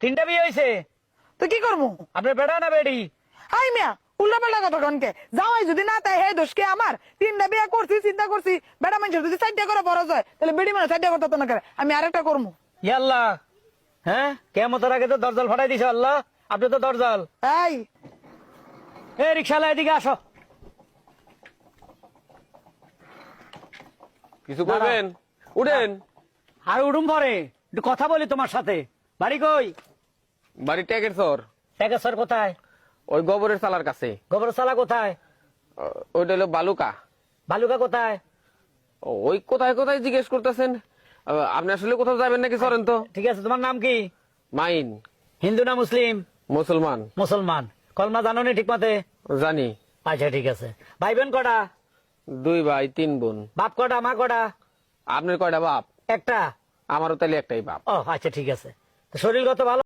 তিনটা বিয়ে হয়েছে? তো কি করবো? আপনার বেড়া না বেড়ি? আই মিয়া উল্টা পাল্টা কথা কনকে যাওয়াই যদি না তাই হে দোষকে আমার। তিনটা বিয়ে করছি, চিন্তা করছি বেটা মানুষের যদি 4টা করে বড় হয় তাহলে বেড়ি মানে 4টা করতে না করে আমি আরেকটা করবো। ইয়াল্লাহ, হ্যাঁ কেমতের আগে তো দরজাল ফাটাই দিছে আল্লাহ। আপনি তো দরজাল। এই এ রিক্সাওয়ালা এদিকে আসো। কিছু করবেন? উঠেন। আর উঠুম পরে একটু কথা বলি তোমার সাথে। বাড়ি কই? বাড়ি ট্যাগের চর, টেকেশ্বর কোথায়? ওই গোবরের চালার কাছে। গোবরসালা কোথায়? ওইটা হলো বালুকা। বালুকা কোথায়? ওই কোথায় কোথায় জিজ্ঞেস করতেছেন? আপনি আসলে কোথাও যাবেন নাকি? চলেন তো। ঠিক আছে, তোমার নাম কি? মাইন। হিন্দু না মুসলিম? মুসলমান। মুসলমান। কলমা জানো নি ঠিক মতে? জানি। আচ্ছা ঠিক আছে। ভাই বোন কটা? 2 ভাই 3 বোন। বাপ কটা মা কটা? আপনার কয়টা বাপ? একটা। আমারও তাহলে একটাই বাপ। ও আচ্ছা ঠিক আছে। তো শরীরগত ভালো?